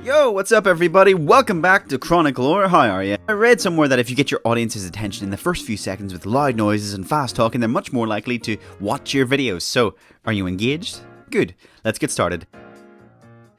Yo, what's up everybody? Welcome back to Chronicle Lore. How are you? I read somewhere that if you get your audience's attention in the first few seconds with loud noises and fast talking, they're much more likely to watch your videos. So, are you engaged? Good. Let's get started.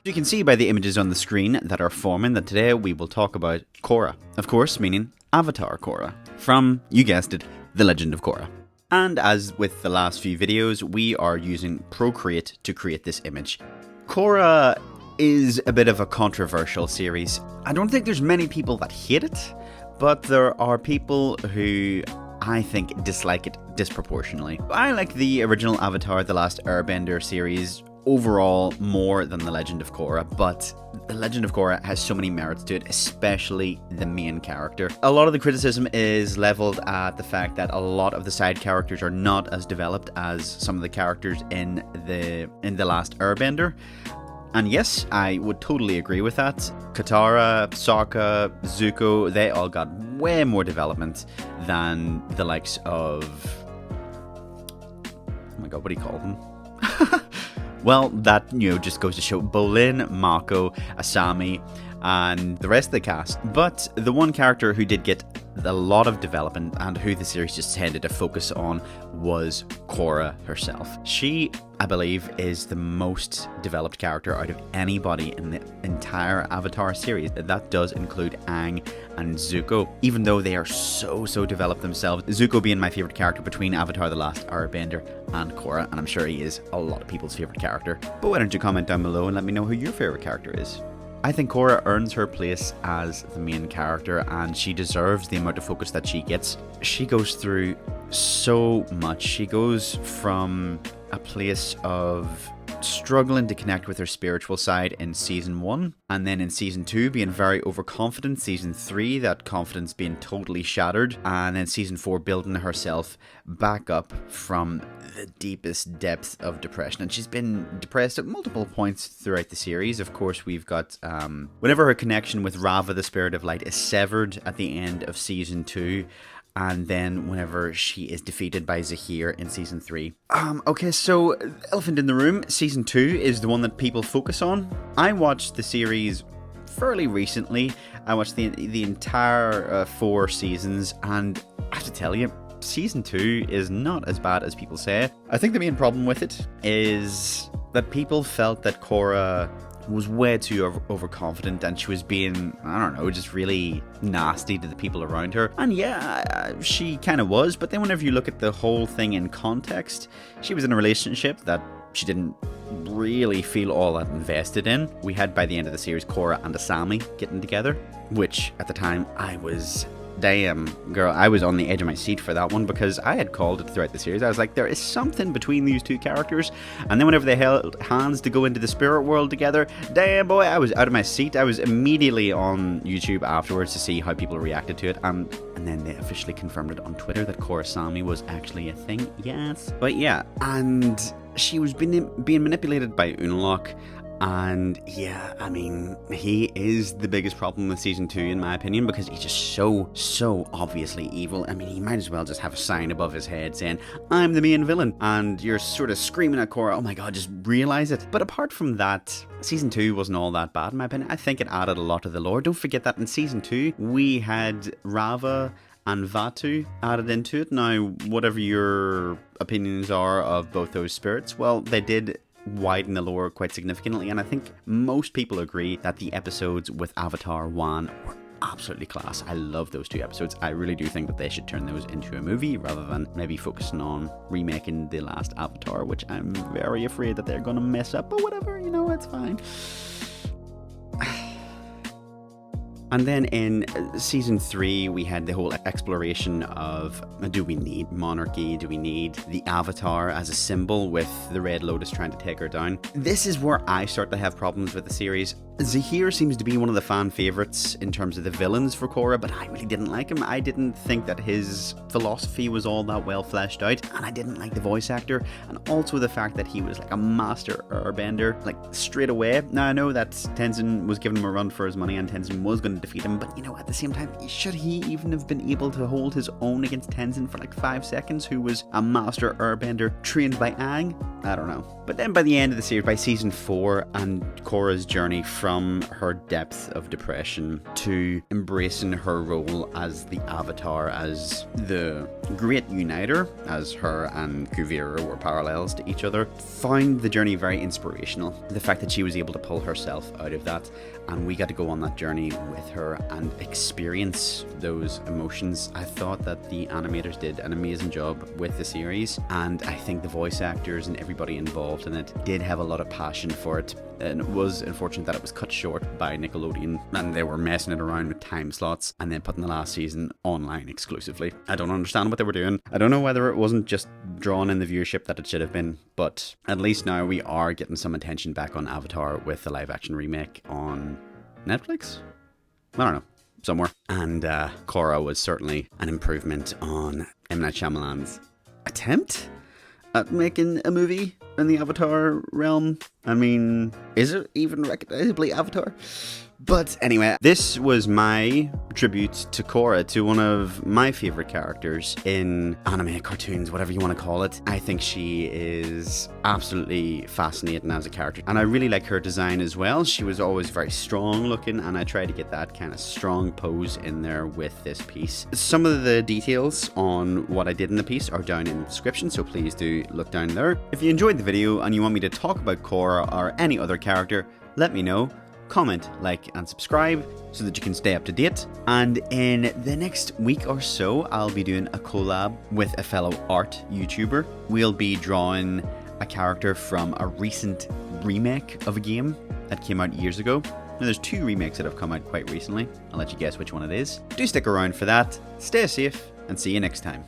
You can see by the images on the screen that are forming that today we will talk about Korra. Of course, meaning Avatar Korra. From, you guessed it, The Legend of Korra. And as with the last few videos, we are using Procreate to create this image. Korra is a bit of a controversial series. I don't think there's many people that hate it, but there are people who I think dislike it disproportionately. I like the original Avatar, The Last Airbender series overall more than The Legend of Korra, but The Legend of Korra has so many merits to it, especially the main character. A lot of the criticism is leveled at the fact that a lot of the side characters are not as developed as some of the characters in the Last Airbender. And yes, I would totally agree with that. Katara, Sokka, Zuko, they all got way more development than the likes of... Oh my god, what do you call them? Well, that, just goes to show Bolin, Mako, Asami, and the rest of the cast. But the one character who did get a lot of development and who the series just tended to focus on was Korra herself. She, I believe, is the most developed character out of anybody in the entire Avatar series. That does include Aang and Zuko, even though they are so developed themselves. Zuko being my favorite character between Avatar The Last Airbender and Korra, and I'm sure he is a lot of people's favorite character. But why don't you comment down below and let me know who your favorite character is. I think Korra earns her place as the main character, and she deserves the amount of focus that she gets. She goes through so much. She goes from a place of struggling to connect with her spiritual side in season 1, and then in season 2 being very overconfident, season 3 that confidence being totally shattered, and then season 4 building herself back up from the deepest depths of depression. And she's been depressed at multiple points throughout the series. Of course, we've got whenever her connection with Rava, the Spirit of Light, is severed at the end of season 2, and then whenever she is defeated by Zahir in season 3. Okay, so Elephant in the Room, season 2 is the one that people focus on. I watched the series fairly recently. I watched the entire 4 seasons, and I have to tell you, season 2 is not as bad as people say. I think the main problem with it is that people felt that Korra was way too overconfident, and she was being, I don't know, just really nasty to the people around her. And yeah, she kind of was, but then whenever you look at the whole thing in context, she was in a relationship that she didn't really feel all that invested in. We had, by the end of the series, Korra and Asami getting together, which at the time I was... Damn, girl, I was on the edge of my seat for that one, because I had called it throughout the series. I was like, there is something between these two characters. And then whenever they held hands to go into the spirit world together, damn boy, I was out of my seat. I was immediately on YouTube afterwards to see how people reacted to it. And then they officially confirmed it on Twitter that Korrasami was actually a thing. Yes. But yeah, and she was being manipulated by Unalaq. And yeah, I mean, he is the biggest problem with season 2 in my opinion, because he's just so obviously evil. I mean, he might as well just have a sign above his head saying, I'm the main villain, and you're sort of screaming at Korra, oh my god, just realize it. But apart from that, season 2 wasn't all that bad in my opinion. I think it added a lot to the lore. Don't forget that in season 2, we had Rava and Vatu added into it. Now, whatever your opinions are of both those spirits, well, they did widen the lore quite significantly, and I think most people agree that the episodes with Avatar 1 were absolutely class. I love those 2 episodes. I really do think that they should turn those into a movie rather than maybe focusing on remaking the last Avatar, which I'm very afraid that they're gonna mess up, but whatever, it's fine. And then in season 3, we had the whole exploration of, do we need monarchy? Do we need the Avatar as a symbol with the Red Lotus trying to take her down? This is where I start to have problems with the series. Zahir seems to be one of the fan favorites in terms of the villains for Korra, but I really didn't like him. I didn't think that his philosophy was all that well fleshed out, and I didn't like the voice actor, and also the fact that he was like a master airbender, like straight away. Now I know that Tenzin was giving him a run for his money, and Tenzin was going to defeat him, but at the same time, should he even have been able to hold his own against Tenzin for like 5 seconds, who was a master airbender trained by Aang? I don't know. But then by the end of the series, by season 4, and Korra's journey from her depth of depression to embracing her role as the Avatar, as the great uniter, as her and Kuvira were parallels to each other, found the journey very inspirational. The fact that she was able to pull herself out of that, and we got to go on that journey with her and experience those emotions. I thought that the animators did an amazing job with the series, and I think the voice actors and everybody involved in it did have a lot of passion for it. And it was unfortunate that it was cut short by Nickelodeon, and they were messing it around with time slots and then putting the last season online exclusively. I don't understand what they were doing. I don't know whether it wasn't just drawn in the viewership that it should have been, but at least now we are getting some attention back on Avatar with the live action remake on Netflix? I don't know. Somewhere. And Korra was certainly an improvement on M. Night Shyamalan's attempt at making a movie in the Avatar realm. I mean, is it even recognizably Avatar? But anyway, this was my tribute to Korra, to one of my favorite characters in anime, cartoons, whatever you want to call it. I think she is absolutely fascinating as a character, and I really like her design as well. She was always very strong looking, and I tried to get that kind of strong pose in there with this piece. Some of the details on what I did in the piece are down in the description, so please do look down there. If you enjoyed the video and you want me to talk about Korra or any other character, let me know. Comment, like, and subscribe so that you can stay up to date. And in the next week or so, I'll be doing a collab with a fellow art YouTuber. We'll be drawing a character from a recent remake of a game that came out years ago. Now, there's 2 remakes that have come out quite recently. I'll let you guess which one it is. Do stick around for that. Stay safe, and see you next time.